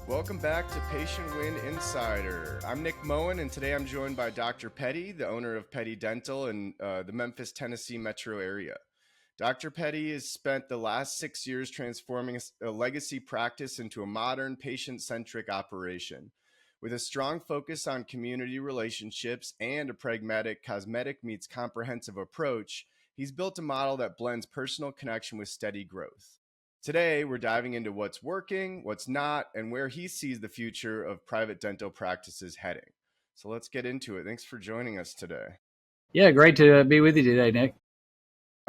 Welcome back to Patient Win Insider. I'm Nick Moen, and today I'm joined by Dr. Pettey, the owner of Pettey Dental in the Memphis, Tennessee metro area. Dr. Pettey has spent the last 6 years transforming a legacy practice into a modern, patient-centric operation. With a strong focus on community relationships and a pragmatic cosmetic meets comprehensive approach, he's built a model that blends personal connection with steady growth. Today, we're diving into what's working, what's not, and where he sees the future of private dental practices heading. So let's get into it. Thanks for joining us today. Yeah, great to be with you today, Nick.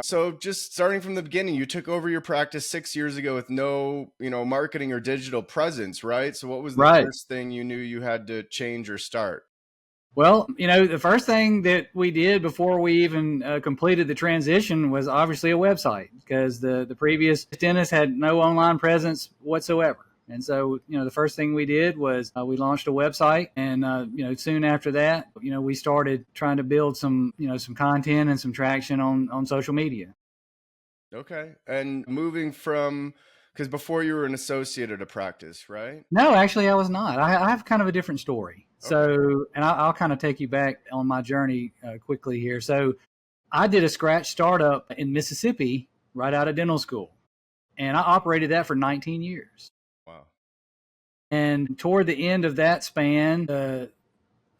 So just starting from the beginning, you took over your practice 6 years ago with no, marketing or digital presence, right? So what was the Right. first thing you knew you had to change or start? Well, the first thing that we did before we even completed the transition was obviously a website, because the previous dentist had no online presence whatsoever. And so, the first thing we did was we launched a website, and soon after that, we started trying to build some content and some traction on social media. Okay. And moving from, because before you were an associate at a practice, right? No, actually, I was not. I have kind of a different story. Okay. So, and I'll kind of take you back on my journey quickly here. So, I did a scratch startup in Mississippi right out of dental school, and I operated that for 19 years. Wow. And toward the end of that span,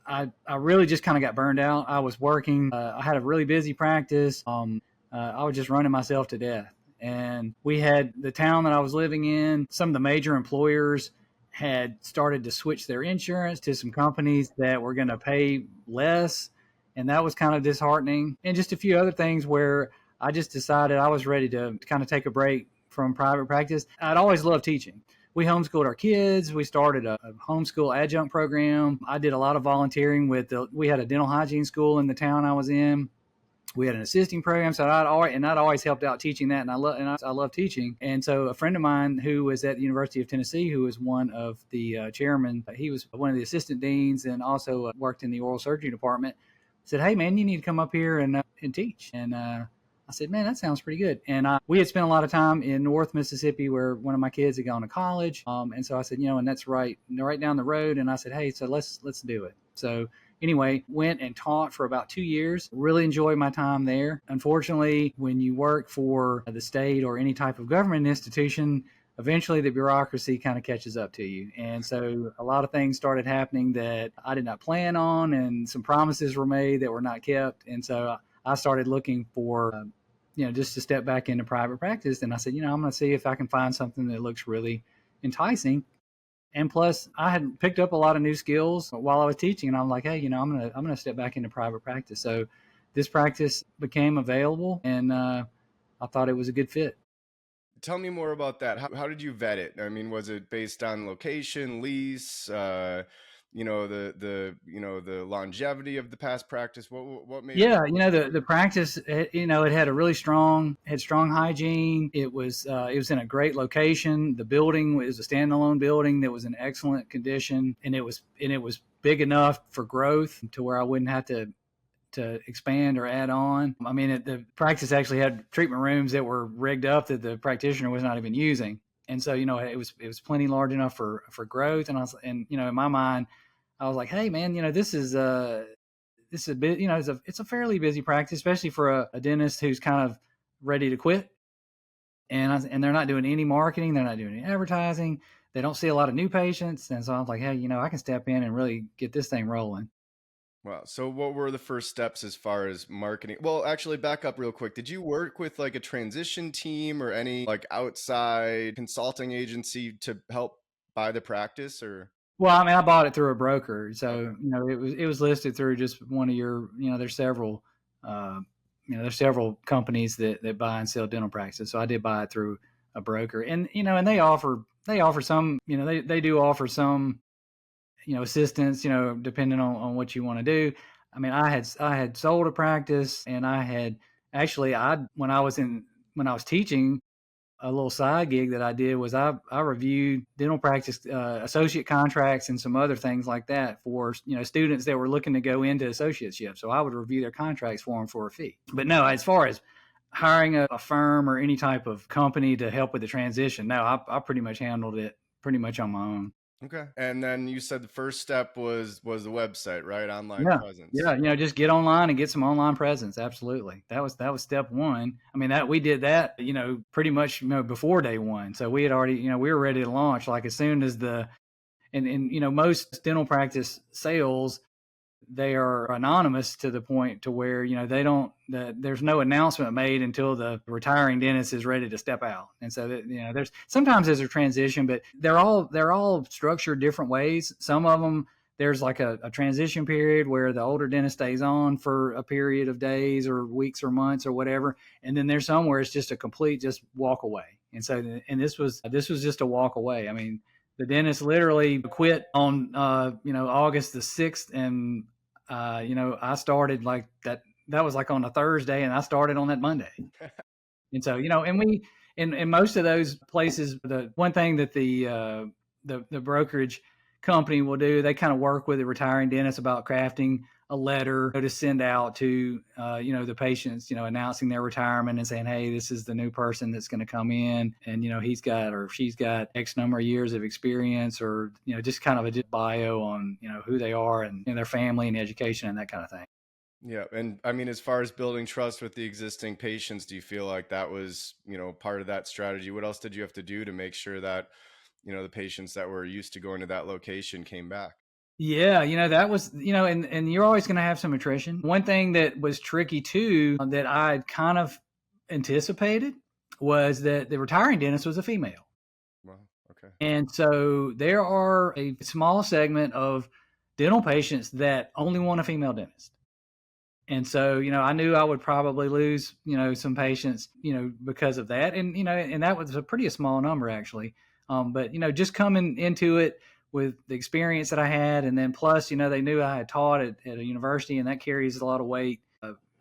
I really just kind of got burned out. I was working. I had a really busy practice. I was just running myself to death. And we had the town that I was living in, some of the major employers had started to switch their insurance to some companies that were going to pay less. And that was kind of disheartening. And just a few other things where I just decided I was ready to kind of take a break from private practice. I'd always loved teaching. We homeschooled our kids. We started a homeschool adjunct program. I did a lot of volunteering we had a dental hygiene school in the town I was in. We had an assisting program, so I'd always helped out teaching that, and I love teaching. And so a friend of mine who was at the University of Tennessee, who was one of the chairmen, he was one of the assistant deans and also worked in the oral surgery department, said, "Hey man, you need to come up here and teach." And I said, "Man, that sounds pretty good." And we had spent a lot of time in North Mississippi where one of my kids had gone to college. And so I said, and that's right down the road. And I said, "Hey, so let's do it." So anyway, went and taught for about 2 years. Really enjoyed my time there. Unfortunately, when you work for the state or any type of government institution, eventually the bureaucracy kind of catches up to you. And so a lot of things started happening that I did not plan on, and some promises were made that were not kept. And so I started looking for, just to step back into private practice. And I said, I'm going to see if I can find something that looks really enticing. And plus, I had picked up a lot of new skills while I was teaching, and I'm like, hey, I'm gonna step back into private practice. So this practice became available, and I thought it was a good fit. Tell me more about that. How did you vet it? I mean, was it based on location, lease, the longevity of the past practice? What made it? Yeah, the practice, it had a really strong hygiene. It was in a great location. The building was a standalone building that was in excellent condition, and it was big enough for growth to where I wouldn't have to expand or add on. I mean, the practice actually had treatment rooms that were rigged up that the practitioner was not even using, and so it was plenty large enough for growth. And in my mind, I was like, hey man, this is a bit, it's a fairly busy practice, especially for a dentist who's kind of ready to quit. And they're not doing any marketing. They're not doing any advertising. They don't see a lot of new patients. And so I was like, hey, I can step in and really get this thing rolling. Wow. So what were the first steps as far as marketing? Well, actually back up real quick. Did you work with like a transition team or any like outside consulting agency to help buy the practice or? Well, I mean, I bought it through a broker. Okay. So, it was listed through just one of your, there's several companies that buy and sell dental practices. So I did buy it through a broker, and, and they offer some, they do offer some, assistance, depending on what you want to do. I mean, I had sold a practice, and I had actually, when I was teaching, a little side gig that I did was I reviewed dental practice associate contracts and some other things like that for students that were looking to go into associateship. So I would review their contracts for them for a fee. But no, as far as hiring a firm or any type of company to help with the transition, no, I pretty much handled it pretty much on my own. Okay. And then you said the first step was the website, right? Online Yeah. presence. Yeah. Just get online and get some online presence. Absolutely. That was step one. I mean, that we did that, pretty much, before day one. So we had already, we were ready to launch. Like as soon as and most dental practice sales, they are anonymous to the point to where, they don't, there's no announcement made until the retiring dentist is ready to step out. And so that, there's a transition, but they're all structured different ways. Some of them, there's like a transition period where the older dentist stays on for a period of days or weeks or months or whatever. And then there's some where it's just a complete, just walk away. And so, and this was just a walk away. I mean, the dentist literally quit on August the 6th, and I started like that. That was like on a Thursday, and I started on that Monday. And so, and we in most of those places, the one thing that the brokerage company will do, they kind of work with the retiring dentist about crafting a letter to send out to the patients, announcing their retirement and saying, hey, this is the new person that's going to come in, and he's got or she's got X number of years of experience, or just kind of a bio on who they are and their family and education and that kind of thing. Yeah. And I mean, as far as building trust with the existing patients, do you feel like that was, part of that strategy? What else did you have to do to make sure that, the patients that were used to going to that location came back? Yeah, that was, and you're always going to have some attrition. One thing that was tricky too, that I kind of anticipated, was that the retiring dentist was a female. Well, okay. And so there are a small segment of dental patients that only want a female dentist. And so, I knew I would probably lose, some patients, because of that. And that was a pretty small number actually. But, just coming into it with the experience that I had, and then plus, they knew I had taught at a university, and that carries a lot of weight.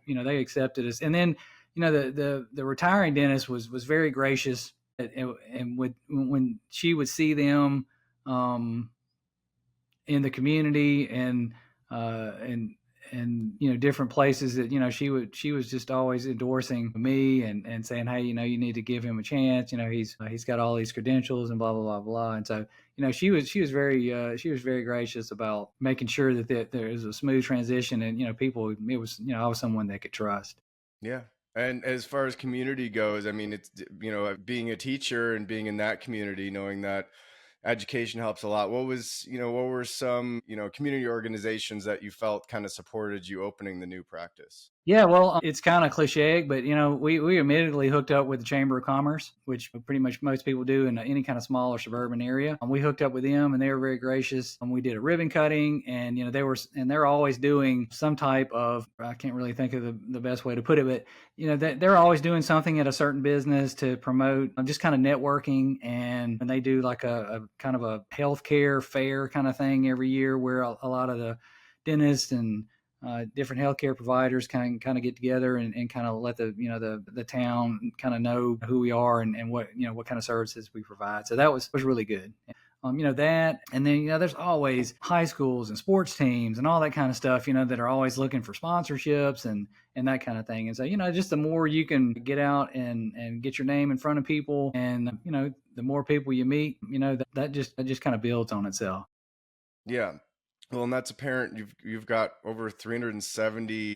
They accepted us. And then, the retiring dentist was very gracious, and when she would see them, in the community, and different places, that she was just always endorsing me, and saying, hey, you need to give him a chance, he's got all these credentials and blah blah blah blah. And so she was very gracious about making sure that there is a smooth transition, and people, it was, I was someone they could trust. Yeah. And as far as community goes, I mean, it's, being a teacher and being in that community, knowing that education helps a lot. What were some, community organizations that you felt kind of supported you opening the new practice? Yeah, well, it's kind of cliche, but we immediately hooked up with the Chamber of Commerce, which pretty much most people do in any kind of small or suburban area. We hooked up with them, and they were very gracious. We did a ribbon cutting, and they're always doing some type of, I can't really think of the best way to put it, but they're always doing something at a certain business to promote just kind of networking. And they do like a kind of a healthcare fair kind of thing every year, where a lot of the dentists and different healthcare providers kind of get together, and kind of let the town kind of know who we are, and what kind of services we provide. So that was really good. That, and then there's always high schools and sports teams and all that kind of stuff, that are always looking for sponsorships and that kind of thing. And so just the more you can get out and get your name in front of people, and the more people you meet, that just kind of builds on itself. Yeah. Well, and that's apparent. You've got over 370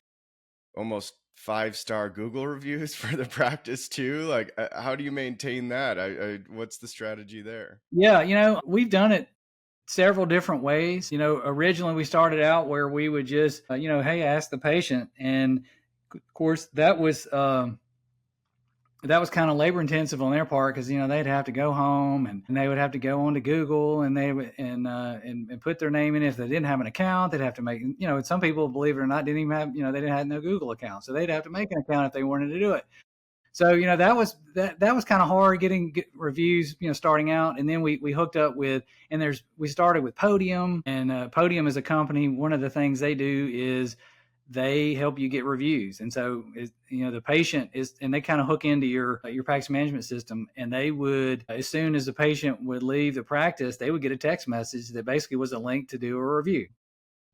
almost 5-star Google reviews for the practice too. Like, how do you maintain that? What's the strategy there? Yeah, we've done it several different ways. Originally we started out where we would just, hey, ask the patient. And of course that was kind of labor intensive on their part, because they'd have to go home, and they would have to go onto Google, and they would and put their name in. If they didn't have an account, they'd have to make, some people, believe it or not, didn't even have, they didn't have no Google account, so they'd have to make an account if they wanted to do it. So that was kind of hard getting reviews, starting out. And then we hooked up with, and we started with Podium. And Podium is a company. One of the things they do is they help you get reviews. And so the patient is, and they kind of hook into your practice management system. And they would, as soon as the patient would leave the practice, they would get a text message that basically was a link to do a review.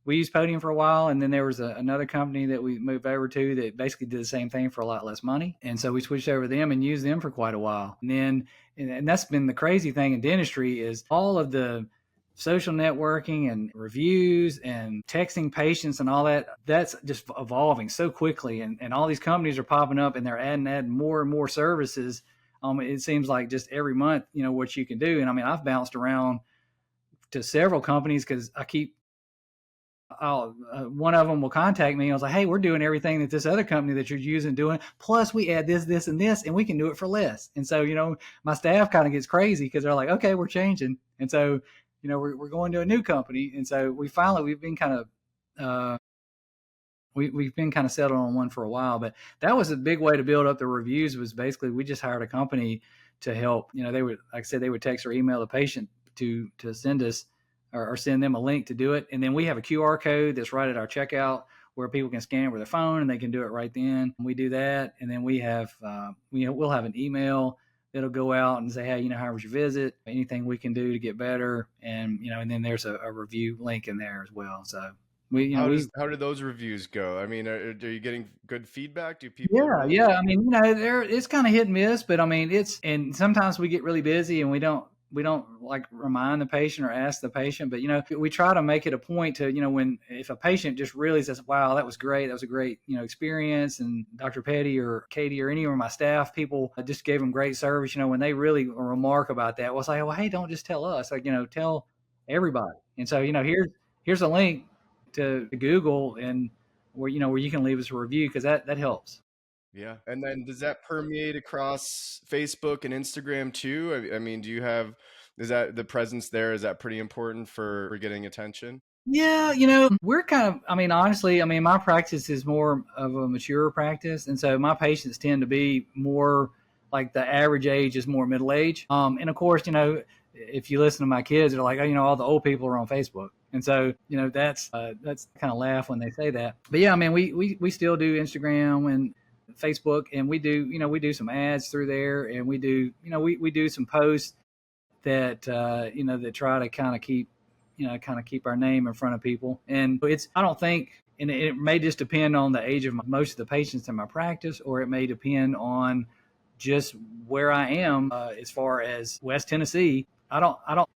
We used Podium for a while, and then there was another company that we moved over to that basically did the same thing for a lot less money. And so we switched over to them and used them for quite a while. And then, and that's been the crazy thing in dentistry, is all of the social networking and reviews and texting patients and all that, that's just evolving so quickly. And all these companies are popping up and they're adding more and more services. It seems like just every month, what you can do. And I mean, I've bounced around to several companies because I keep, one of them will contact me. I was like, hey, we're doing everything that this other company that you're using doing. Plus, we add this, and this, and we can do it for less. And so, my staff kind of gets crazy because they're like, okay, we're changing. And so, we're going to a new company. And so we've been kind of, we've been kind of settled on one for a while. But that was a big way to build up the reviews. Was basically we just hired a company to help. They would, like I said, they would text or email the patient to send us or send them a link to do it. And then we have a QR code that's right at our checkout where people can scan it with their phone and they can do it right then. We do that. And then we have, we'll have an email that'll go out and say, hey, how was your visit? Anything we can do to get better. And, and then there's a review link in there as well. So how do those reviews go? I mean, are you getting good feedback? Do people? Yeah. I mean, it's kind of hit and miss, but I mean, and sometimes we get really busy and we don't like remind the patient or ask the patient, but we try to make it a point to, if a patient just really says, wow, that was great. That was a great, experience. And Dr. Pettey or Katie or any of my staff people just gave them great service. When they really remark about that, we'll say, well, hey, don't just tell us, like, tell everybody. And so, here's a link to Google and where you can leave us a review because that helps. Yeah. And then does that permeate across Facebook and Instagram too? I mean, is that the presence there? Is that pretty important for getting attention? Yeah, we're kind of, I mean, honestly, my practice is more of a mature practice. And so my patients tend to be more like the average age is more middle age. And of course, if you listen to my kids, they're like, oh, all the old people are on Facebook. And so, that's kind of laugh when they say that. But yeah, I mean, we still do Instagram and Facebook, and we do some ads through there, and we do some posts that that try to kind of keep our name in front of people. And I don't think, and it may just depend on the age of most of the patients in my practice, or it may depend on just where I am as far as West Tennessee. I don't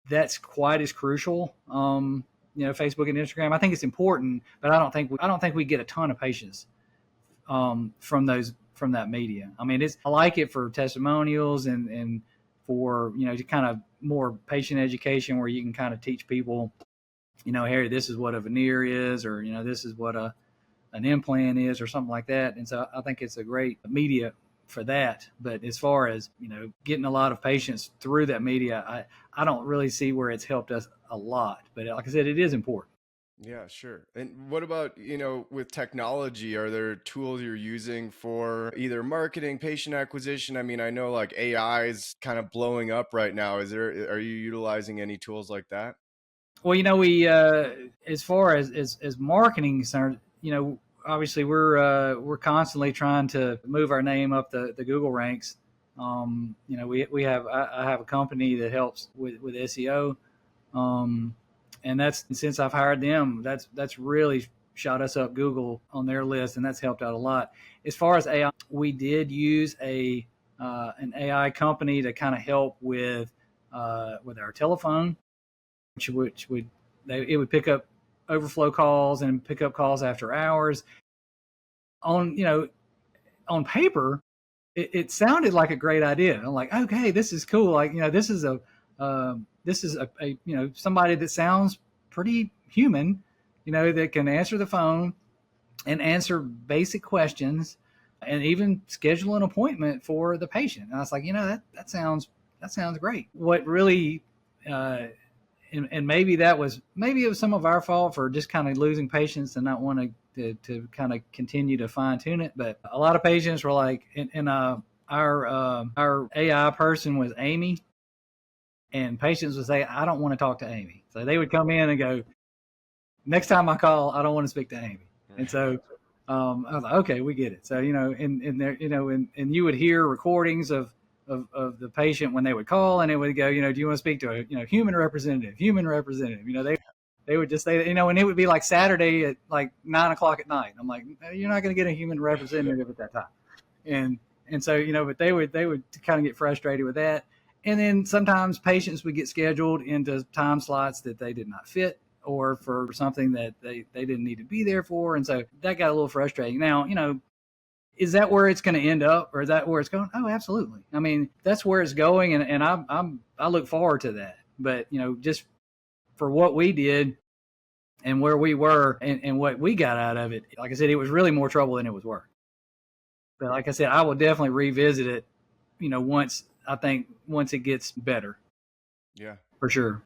that's quite as crucial. Facebook and Instagram. I think it's important, but I don't think we get a ton of patients from that media. I mean, I like it for testimonials and for to kind of more patient education where you can kind of teach people, hey, this is what a veneer is, or this is what an implant is, or something like that. And so I think it's a great media for that. But as far as getting a lot of patients through that media, I don't really see where it's helped us a lot. But like I said, it is important. Yeah, sure. And what about, with technology, are there tools you're using for either marketing, patient acquisition? I mean, I know like AI is kind of blowing up right now. Are you utilizing any tools like that? Well, we, as far as marketing concerned, obviously we're constantly trying to move our name up the Google ranks. I have a company that helps with SEO. And that's, since I've hired them, that's really shot us up Google on their list, and that's helped out a lot. As far as AI, we did use an AI company to kind of help with our telephone, which it would pick up overflow calls and pick up calls after hours. On paper, it sounded like a great idea. I'm like, okay, this is cool. Like, this is a somebody that sounds pretty human, that can answer the phone and answer basic questions and even schedule an appointment for the patient. And I was like, that sounds great. What really, and maybe it was some of our fault for just kind of losing patients and not wanting to kind of continue to fine tune it. But a lot of patients were like, our AI person was Amy, and patients would say, I don't want to talk to Amy. So they would come in and go, next time I call, I don't want to speak to Amy. And so I was like, okay, we get it. So, and there, and you would hear recordings of the patient when they would call, and it would go, do you want to speak to a human representative? They would just say, and it would be like Saturday at like 9:00 at night. I'm like, you're not going to get a human representative at that time. And so, but they would kind of get frustrated with that. And then sometimes patients would get scheduled into time slots that they did not fit, or for something that they didn't need to be there for. And so that got a little frustrating. Now, is that where it's going to end up, or is that where it's going? Oh, absolutely. I mean, that's where it's going. And I look forward to that. But, just for what we did and where we were and what we got out of it, like I said, it was really more trouble than it was worth. But like I said, I will definitely revisit it, once it gets better, Yeah. for sure.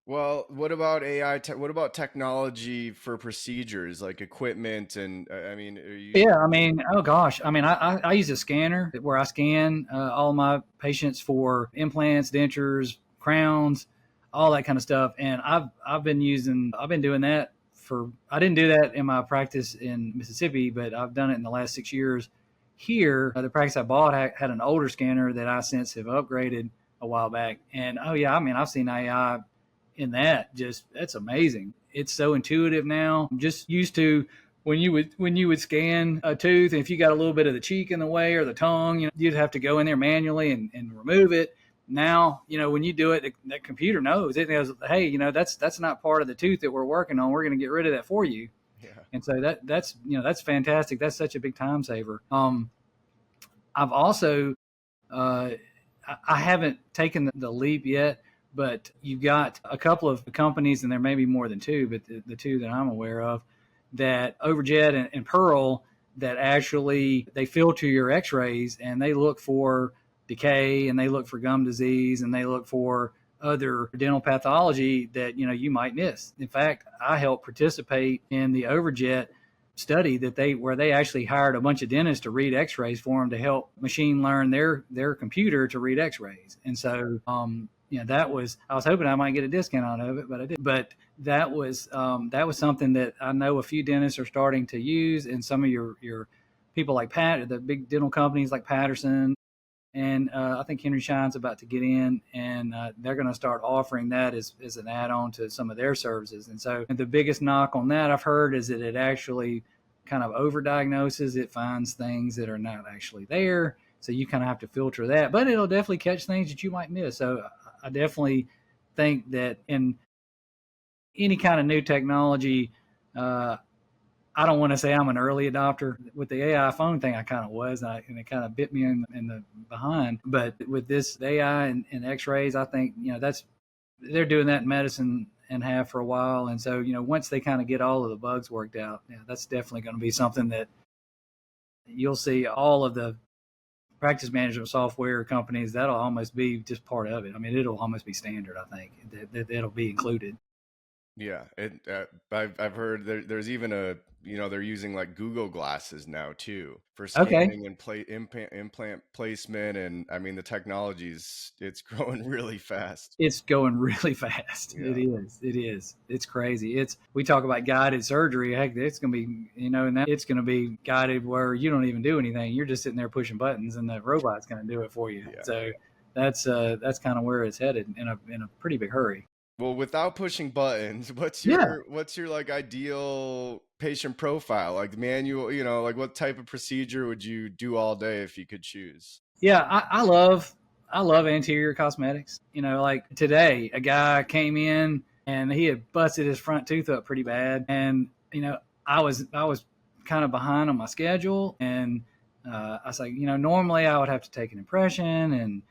Well, what about AI? What about technology for procedures like equipment? And I mean, are you? Yeah, I mean, oh gosh, I mean, I use a scanner where I scan all my patients for implants, dentures, crowns, all that kind of stuff. And I've been doing that for. I didn't do that in my practice in Mississippi, but I've done it in the last 6 years. Here, the practice I bought had an older scanner that I since have upgraded a while back. And oh yeah, I mean, I've seen AI in that. Just that's amazing. It's so intuitive now. I'm just used to when you would scan a tooth, and if you got a little bit of the cheek in the way or the tongue, you'd have to go in there manually and remove it. Now, when you do it, that computer knows. It knows, hey, that's not part of the tooth that we're working on. We're going to get rid of that for you. Yeah. And so that's fantastic. That's such a big time saver. I've also I haven't taken the leap yet, but you've got a couple of companies, and there may be more than two, but the two that I'm aware of, that Overjet and Pearl, that actually they filter your x-rays and they look for decay, and they look for gum disease, and they look for other dental pathology that you might miss. In fact, I helped participate in the Overjet study where they actually hired a bunch of dentists to read x-rays for them to help machine learn their computer to read x-rays. And so that was, I was hoping I might get a discount out of it, but I didn't. But that was something that I know a few dentists are starting to use, and some of your people like the big dental companies like Patterson, and I think Henry Schein's about to get in, and they're going to start offering that as an add-on to some of their services. And so the biggest knock on that I've heard is that it actually kind of overdiagnoses. It finds things that are not actually there, so you kind of have to filter that. But it'll definitely catch things that you might miss. So I definitely think that in any kind of new technology, I don't want to say I'm an early adopter. With the AI phone thing, I kind of was, and it kind of bit me in the behind. But with this AI and X-rays, I think they're doing that in medicine and have for a while. And so once they kind of get all of the bugs worked out, that's definitely going to be something that you'll see all of the practice management software companies. That'll almost be just part of it. I mean, it'll almost be standard. I think that it'll be included. Yeah, I've heard there's even they're using like Google glasses now too for Okay. scanning and implant placement, and I mean the technology's it's growing really fast. It's going really fast. Yeah. It is. It is. It's crazy. We talk about guided surgery. Heck, it's going to be, and now it's going to be guided where you don't even do anything. You're just sitting there pushing buttons, and the robot's going to do it for you. Yeah. So that's kind of where it's headed in a pretty big hurry. Well, without pushing buttons, what's Yeah. your like ideal patient profile? Like manual, like what type of procedure would you do all day if you could choose? Yeah, I love anterior cosmetics. Like today, a guy came in and he had busted his front tooth up pretty bad, and I was kind of behind on my schedule, and I was like, normally I would have to take an impression and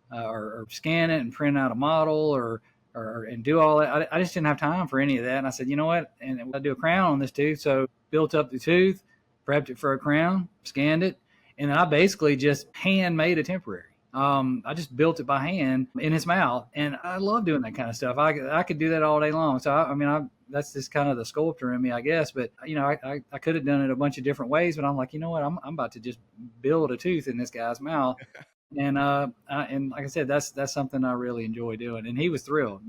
or scan it and print out a model or and do all that. I just didn't have time for any of that. And I said, you know what? And I do a crown on this tooth. So built up the tooth, prepped it for a crown, scanned it, and then I basically just hand made a temporary. I just built it by hand in his mouth, and I love doing that kind of stuff. I could do that all day long. So that's just kind of the sculptor in me, I guess. But I could have done it a bunch of different ways. But I'm like, you know what? I'm about to just build a tooth in this guy's mouth. And and like I said, that's something I really enjoy doing. And he was thrilled.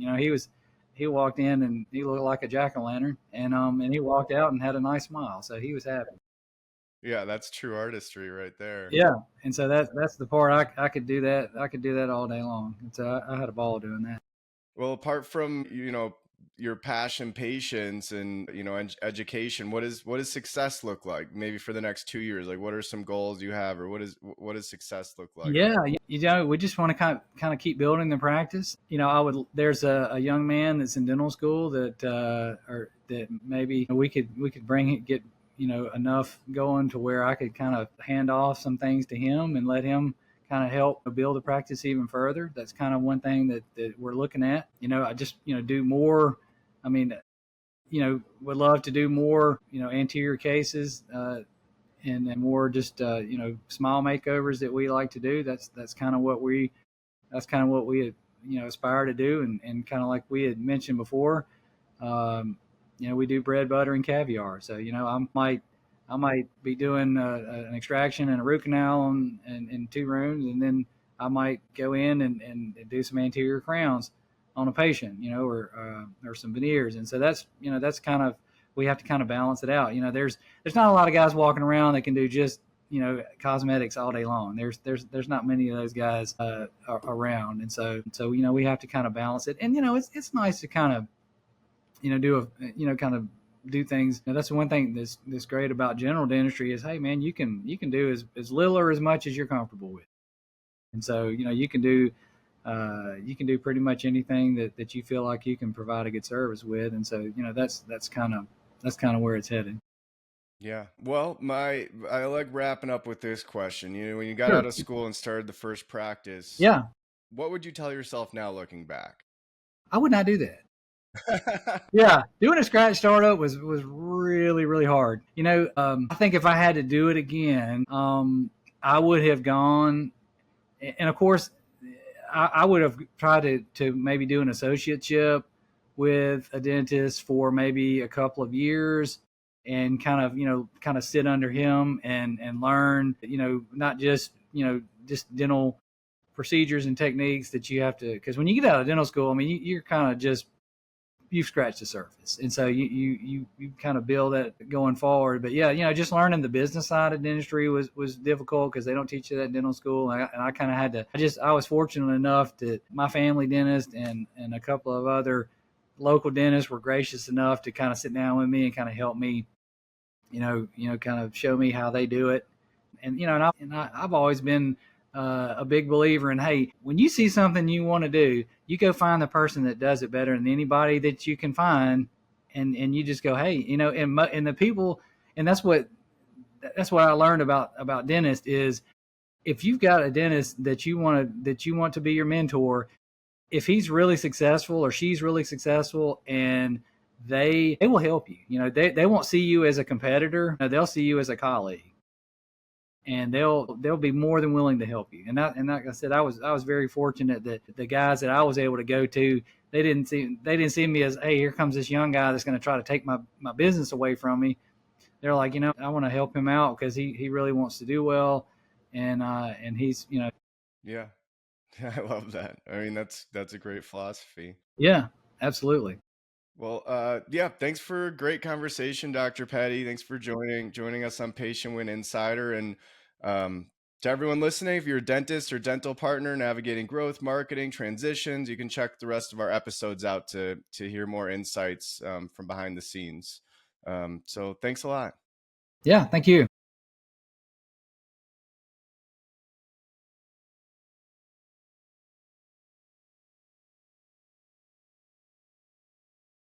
He walked in and he looked like a jack-o'-lantern, and he walked out and had a nice smile. So he was happy. Yeah, that's true artistry right there. Yeah, and so that's the part I could do that. I could do that all day long. And so I had a ball doing that. Well, apart from, your passion, patience, and education, what does success look like? Maybe for the next 2 years, like what are some goals you have, or what does success look like? Yeah, we just want to kind of keep building the practice. I would. There's a young man that's in dental school that or that maybe we could get enough going to where I could kind of hand off some things to him and let him kind of help build the practice even further. That's kind of one thing that we're looking at. I just do more. I mean, would love to do more. Anterior cases. And more just smile makeovers that we like to do. That's kind of what we aspire to do, and kind of like we had mentioned before, we do bread, butter, and caviar. So I might be doing an extraction and a root canal in 2 rooms, and then I might go in and do some anterior crowns on a patient, or some veneers. And so that's kind of, we have to kind of balance it out. There's not a lot of guys walking around that can do just cosmetics all day long. There's not many of those guys around, and so we have to kind of balance it. And it's nice to kind of do things. That's the one thing that's great about general dentistry is, hey man, you can do as little or as much as you're comfortable with. And so you can do pretty much anything that you feel like you can provide a good service with. And so that's kind of where it's headed. Yeah. Well, I like wrapping up with this question. When you got Sure. out of school and started the first practice, Yeah, what would you tell yourself now looking back? I would not do that. Yeah, doing a scratch startup was really really hard. I think if I had to do it again, I would have gone, and of course, I would have tried to maybe do an associateship with a dentist for maybe a couple of years, and kind of sit under him and learn, not just dental procedures and techniques that you have to, because when you get out of dental school, I mean, you're kind of just, you've scratched the surface, and so you kind of build that going forward. But yeah, just learning the business side of dentistry was difficult because they don't teach you that in dental school. And I kind of had to. I was fortunate enough that my family dentist and a couple of other local dentists were gracious enough to kind of sit down with me and kind of help me, kind of show me how they do it. And I've always been a big believer in, hey, when you see something you want to do, you go find the person that does it better than anybody that you can find, and you just go, hey, and the people, and that's what I learned about dentists is, if you've got a dentist that you want to be your mentor, if he's really successful or she's really successful, and they will help you. They won't see you as a competitor. No, they'll see you as a colleague, and they'll be more than willing to help you. And like I said, I was very fortunate that the guys that I was able to go to, they didn't see me as, hey, here comes this young guy that's going to try to take my business away from me. They're like, I want to help him out because he really wants to do well, and he's Yeah. I love that. I mean, that's a great philosophy. yeah, absolutely. Well, yeah, thanks for a great conversation, Dr. Pettey. Thanks for joining us on Patient Win Insider. And to everyone listening, if you're a dentist or dental partner navigating growth, marketing, transitions, you can check the rest of our episodes out to hear more insights from behind the scenes. So thanks a lot. Yeah, thank you.